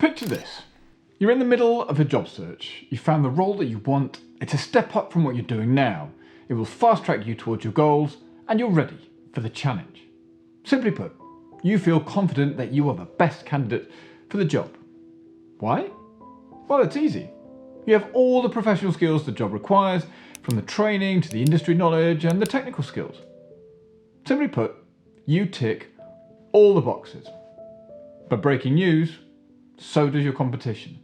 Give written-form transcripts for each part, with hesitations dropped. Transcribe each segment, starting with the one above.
Picture this. You're in the middle of a job search. You found the role that you want. It's a step up from what you're doing now. It will fast track you towards your goals and you're ready for the challenge. Simply put, you feel confident that you are the best candidate for the job. Why? Well, it's easy. You have all the professional skills the job requires, from the training to the industry knowledge and the technical skills. Simply put, you tick all the boxes. But breaking news, so does your competition.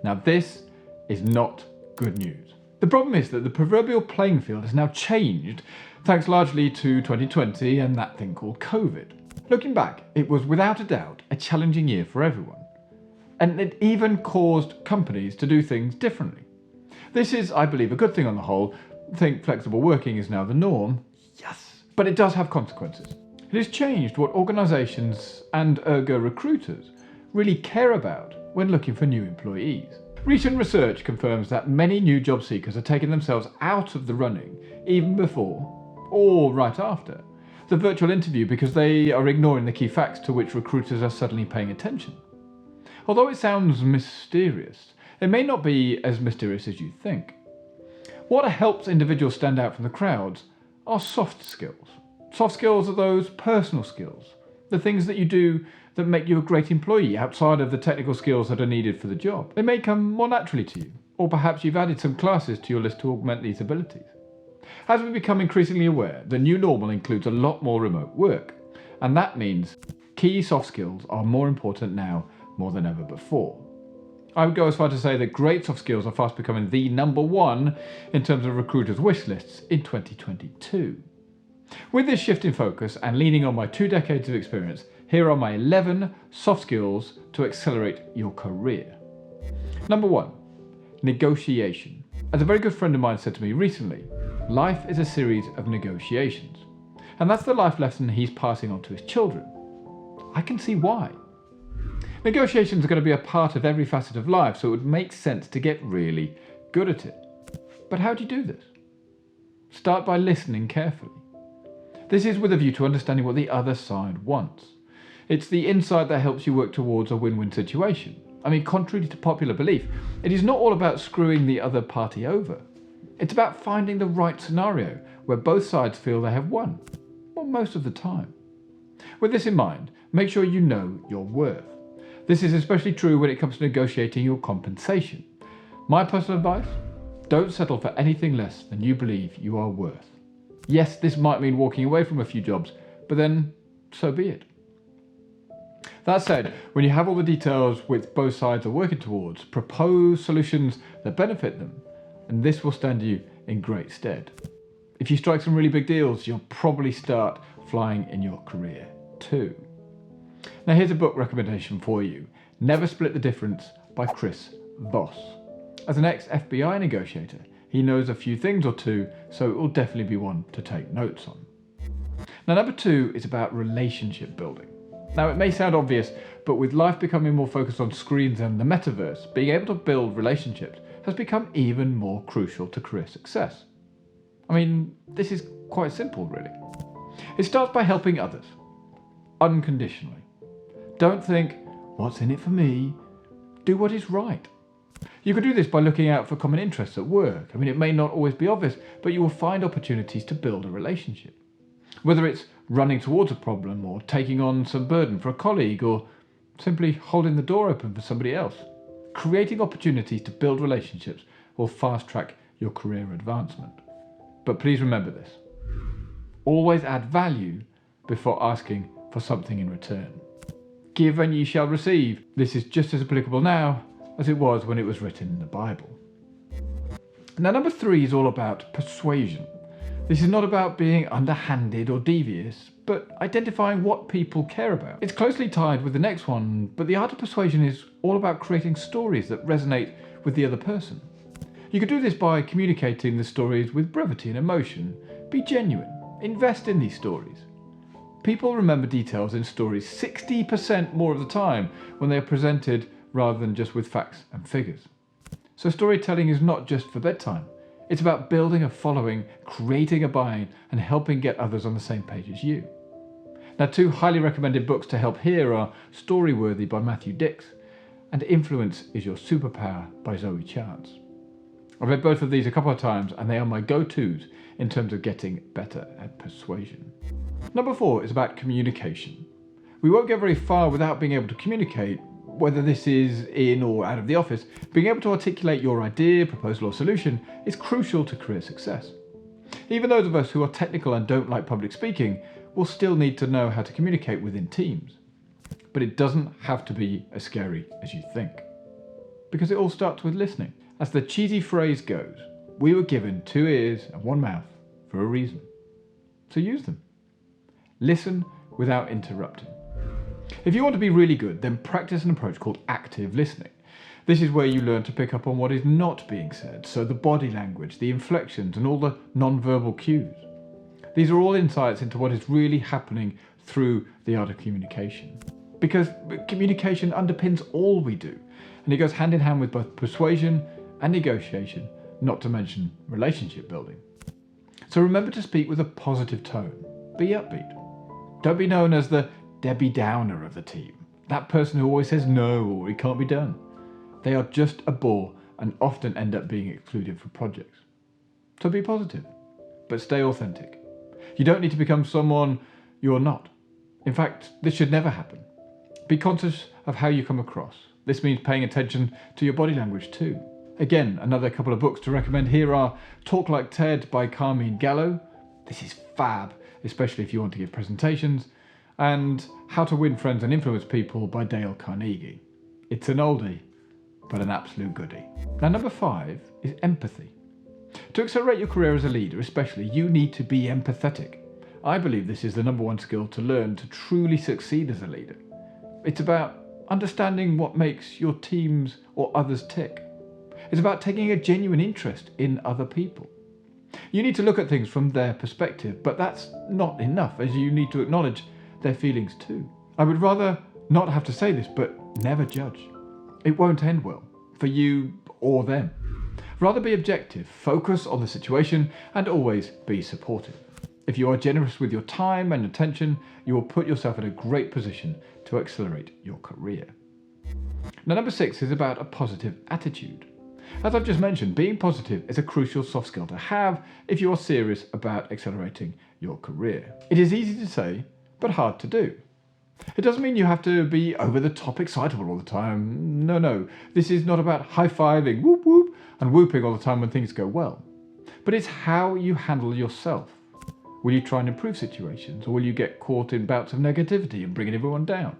Now this is not good news. The problem is that the proverbial playing field has now changed thanks largely to 2020 and that thing called COVID. Looking back, it was without a doubt a challenging year for everyone. And it even caused companies to do things differently. This is, I believe, a good thing on the whole. I think flexible working is now the norm. Yes. But it does have consequences. It has changed what organisations and ergo recruiters really care about when looking for new employees. Recent research confirms that many new job seekers are taking themselves out of the running even before or right after the virtual interview because they are ignoring the key facts to which recruiters are suddenly paying attention. Although it sounds mysterious, it may not be as mysterious as you think. What helps individuals stand out from the crowds are soft skills. Soft skills are those personal skills, the things that you do that make you a great employee outside of the technical skills that are needed for the job. They may come more naturally to you, or perhaps you've added some classes to your list to augment these abilities. As we become increasingly aware, the new normal includes a lot more remote work, and that means key soft skills are more important now more than ever before. I would go as far to say that great soft skills are fast becoming the number one in terms of recruiters' wish lists in 2022. With this shift in focus and leaning on my 2 decades of experience, here are my 11 soft skills to accelerate your career. Number 1, negotiation. As a very good friend of mine said to me recently, life is a series of negotiations. And that's the life lesson he's passing on to his children. I can see why. Negotiations are going to be a part of every facet of life, so it would make sense to get really good at it. But how do you do this? Start by listening carefully. This is with a view to understanding what the other side wants. It's the insight that helps you work towards a win-win situation. I mean, contrary to popular belief, it is not all about screwing the other party over. It's about finding the right scenario where both sides feel they have won. Well, most of the time. With this in mind, make sure you know your worth. This is especially true when it comes to negotiating your compensation. My personal advice? Don't settle for anything less than you believe you are worth. Yes, this might mean walking away from a few jobs, but then so be it. That said, when you have all the details which both sides are working towards, propose solutions that benefit them, and this will stand you in great stead. If you strike some really big deals, you'll probably start flying in your career too. Now here's a book recommendation for you, Never Split the Difference by Chris Voss. As an ex-FBI negotiator, he knows a few things or two, so it will definitely be one to take notes on. Now number 2 is about relationship building. Now it may sound obvious, but with life becoming more focused on screens and the metaverse, being able to build relationships has become even more crucial to career success. I mean, this is quite simple really. It starts by helping others, unconditionally. Don't think, what's in it for me? Do what is right. You can do this by looking out for common interests at work. I mean, it may not always be obvious, but you will find opportunities to build a relationship. Whether it's running towards a problem or taking on some burden for a colleague or simply holding the door open for somebody else. Creating opportunities to build relationships will fast track your career advancement. But please remember this. Always add value before asking for something in return. Give and ye shall receive. This is just as applicable now as it was when it was written in the Bible. Now number 3 is all about persuasion. This is not about being underhanded or devious, but identifying what people care about. It's closely tied with the next one, but the art of persuasion is all about creating stories that resonate with the other person. You can do this by communicating the stories with brevity and emotion. Be genuine. Invest in these stories. People remember details in stories 60% more of the time when they are presented rather than just with facts and figures. So storytelling is not just for bedtime. It's about building a following, creating a buy-in, and helping get others on the same page as you. Now 2 highly recommended books to help here are Storyworthy by Matthew Dix and Influence is Your Superpower by Zoe Chance. I've read both of these a couple of times and they are my go-tos in terms of getting better at persuasion. Number 4 is about communication. We won't get very far without being able to communicate, whether this is in or out of the office. Being able to articulate your idea, proposal or solution is crucial to career success. Even those of us who are technical and don't like public speaking will still need to know how to communicate within teams. But it doesn't have to be as scary as you think. Because it all starts with listening. As the cheesy phrase goes, we were given 2 ears and 1 mouth for a reason. So use them. Listen without interrupting. If you want to be really good, then practice an approach called active listening. This is where you learn to pick up on what is not being said, so the body language, the inflections, and all the non-verbal cues. These are all insights into what is really happening through the art of communication. Because communication underpins all we do, and it goes hand in hand with both persuasion and negotiation, not to mention relationship building. So remember to speak with a positive tone. Be upbeat. Don't be known as the Debbie Downer of the team, that person who always says no or it can't be done. They are just a bore and often end up being excluded from projects. So be positive, but stay authentic. You don't need to become someone you're not. In fact, this should never happen. Be conscious of how you come across. This means paying attention to your body language too. Again, another couple of books to recommend here are Talk Like Ted by Carmine Gallo. This is fab, especially if you want to give presentations. And How to Win Friends and Influence People by Dale Carnegie. It's an oldie, but an absolute goodie. Now, number 5 is empathy. To accelerate your career as a leader especially, you need to be empathetic. I believe this is the number 1 skill to learn to truly succeed as a leader. It's about understanding what makes your teams or others tick. It's about taking a genuine interest in other people. You need to look at things from their perspective, but that's not enough, as you need to acknowledge their feelings too. I would rather not have to say this, but never judge. It won't end well, for you or them. Rather be objective, focus on the situation, and always be supportive. If you are generous with your time and attention, you will put yourself in a great position to accelerate your career. Now, number 6 is about a positive attitude. As I've just mentioned, being positive is a crucial soft skill to have if you are serious about accelerating your career. It is easy to say, but hard to do. It doesn't mean you have to be over the top excitable all the time. No. This is not about high-fiving, whoop whoop, and whooping all the time when things go well. But it's how you handle yourself. Will you try and improve situations, or will you get caught in bouts of negativity and bringing everyone down?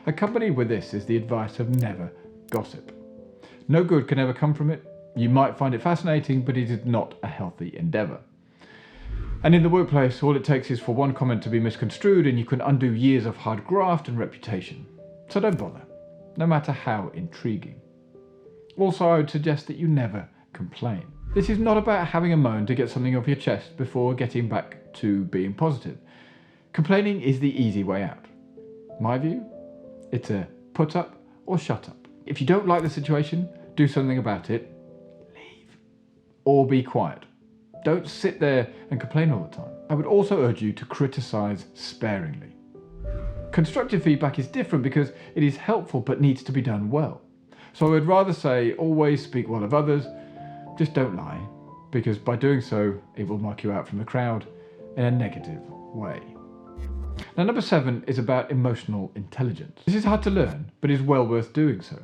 Accompanied with this is the advice of never gossip. No good can ever come from it. You might find it fascinating, but it is not a healthy endeavour. And in the workplace, all it takes is for one comment to be misconstrued and you can undo years of hard graft and reputation. So don't bother, no matter how intriguing. Also, I would suggest that you never complain. This is not about having a moan to get something off your chest before getting back to being positive. Complaining is the easy way out. My view? It's a put up or shut up. If you don't like the situation, do something about it. Leave. Or be quiet. Don't sit there and complain all the time. I would also urge you to criticize sparingly. Constructive feedback is different because it is helpful but needs to be done well. So I would rather say always speak well of others, just don't lie, because by doing so, it will mark you out from the crowd in a negative way. Now, number 7 is about emotional intelligence. This is hard to learn, but is well worth doing so.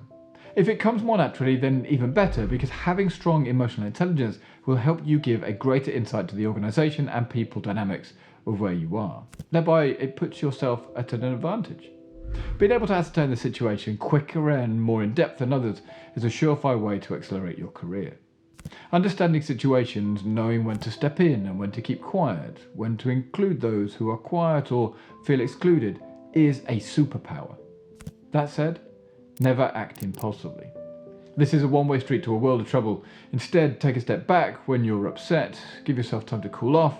If it comes more naturally, then even better, because having strong emotional intelligence will help you give a greater insight to the organisation and people dynamics of where you are. Thereby, it puts yourself at an advantage. Being able to ascertain the situation quicker and more in depth than others is a surefire way to accelerate your career. Understanding situations, knowing when to step in and when to keep quiet, when to include those who are quiet or feel excluded, is a superpower. That said, never act impulsively. This is a one-way street to a world of trouble. Instead, take a step back when you're upset, give yourself time to cool off,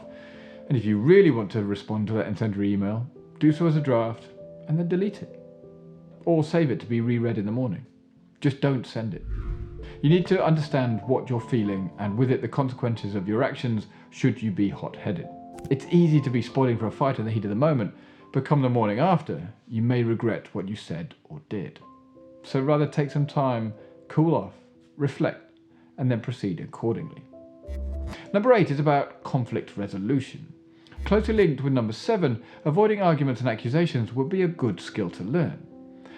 and if you really want to respond to that incendiary email, do so as a draft and then delete it. Or save it to be reread in the morning. Just don't send it. You need to understand what you're feeling and with it the consequences of your actions should you be hot-headed. It's easy to be spoiling for a fight in the heat of the moment, but come the morning after, you may regret what you said or did. So rather take some time, cool off, reflect, and then proceed accordingly. Number 8 is about conflict resolution. Closely linked with number 7, avoiding arguments and accusations would be a good skill to learn.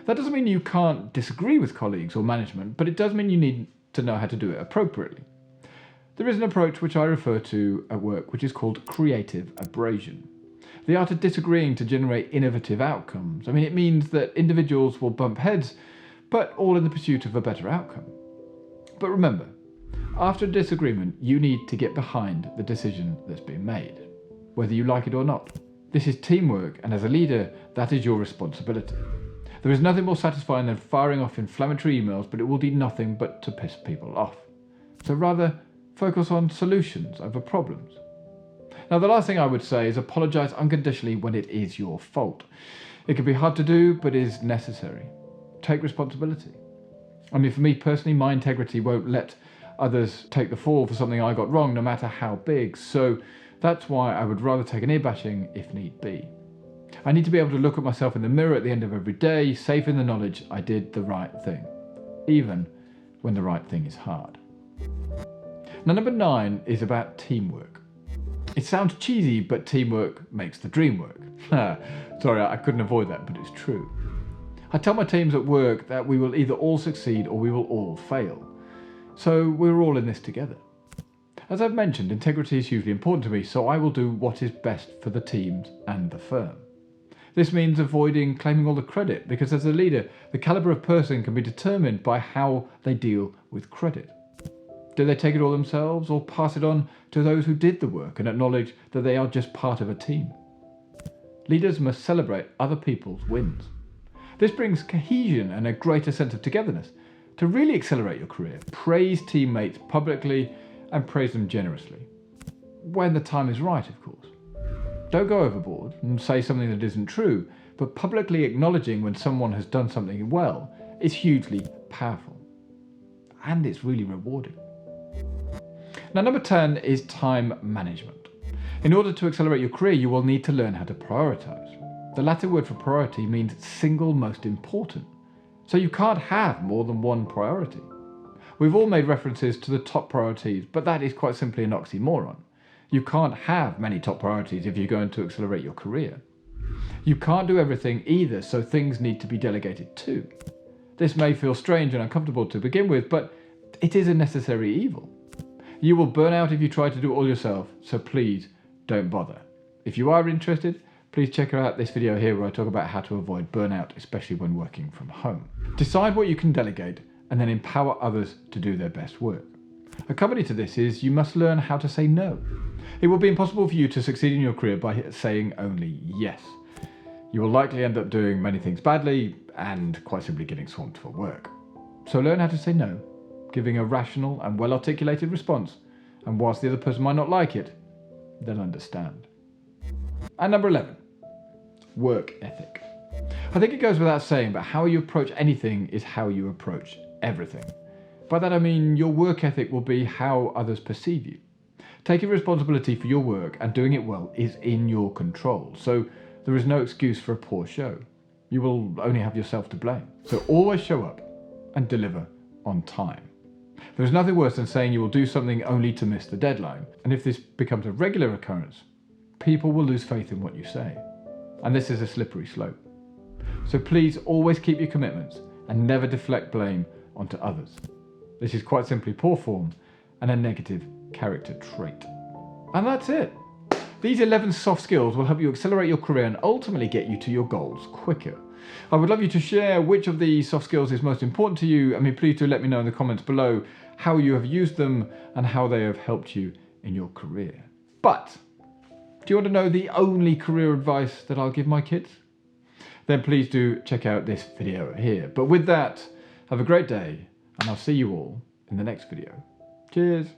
That doesn't mean you can't disagree with colleagues or management, but it does mean you need to know how to do it appropriately. There is an approach which I refer to at work which is called creative abrasion. The art of disagreeing to generate innovative outcomes. It means that individuals will bump heads, but all in the pursuit of a better outcome. But remember, after a disagreement, you need to get behind the decision that's been made, whether you like it or not. This is teamwork, and as a leader, that is your responsibility. There is nothing more satisfying than firing off inflammatory emails, but it will do nothing but to piss people off. So rather, focus on solutions over problems. Now, the last thing I would say is apologise unconditionally when it is your fault. It can be hard to do, but is necessary. Take responsibility. For me personally, my integrity won't let others take the fall for something I got wrong, no matter how big. So that's why I would rather take an ear bashing if need be. I need to be able to look at myself in the mirror at the end of every day, safe in the knowledge I did the right thing, even when the right thing is hard. Now, number 9 is about teamwork. It sounds cheesy, but teamwork makes the dream work. Sorry, I couldn't avoid that, but it's true. I tell my teams at work that we will either all succeed or we will all fail. So we're all in this together. As I've mentioned, integrity is hugely important to me, so I will do what is best for the teams and the firm. This means avoiding claiming all the credit, because as a leader, the caliber of person can be determined by how they deal with credit. Do they take it all themselves or pass it on to those who did the work and acknowledge that they are just part of a team? Leaders must celebrate other people's wins. This brings cohesion and a greater sense of togetherness. To really accelerate your career, praise teammates publicly and praise them generously. When the time is right, of course. Don't go overboard and say something that isn't true, but publicly acknowledging when someone has done something well is hugely powerful. And it's really rewarding. Now, number 10 is time management. In order to accelerate your career, you will need to learn how to prioritize. The Latin word for priority means single most important. So you can't have more than one priority. We've all made references to the top priorities, but that is quite simply an oxymoron. You can't have many top priorities if you're going to accelerate your career. You can't do everything either, so things need to be delegated too. This may feel strange and uncomfortable to begin with, but it is a necessary evil. You will burn out if you try to do it all yourself, so please don't bother. If you are interested, please check out this video here where I talk about how to avoid burnout, especially when working from home. Decide what you can delegate and then empower others to do their best work. Accompanied to this is you must learn how to say no. It will be impossible for you to succeed in your career by saying only yes. You will likely end up doing many things badly and quite simply getting swamped for work. So learn how to say no, giving a rational and well-articulated response, and whilst the other person might not like it, they'll understand. And number 11, work ethic. I think it goes without saying, but how you approach anything is how you approach everything. By that I mean your work ethic will be how others perceive you. Taking responsibility for your work and doing it well is in your control, so there is no excuse for a poor show. You will only have yourself to blame. So always show up and deliver on time. There is nothing worse than saying you will do something only to miss the deadline, and if this becomes a regular occurrence, people will lose faith in what you say. And this is a slippery slope. So please always keep your commitments and never deflect blame onto others. This is quite simply poor form and a negative character trait. And that's it. These 11 soft skills will help you accelerate your career and ultimately get you to your goals quicker. I would love you to share which of these soft skills is most important to you. Please do let me know in the comments below how you have used them and how they have helped you in your career. But do you want to know the only career advice that I'll give my kids? Then please do check out this video here. But with that, have a great day, and I'll see you all in the next video. Cheers.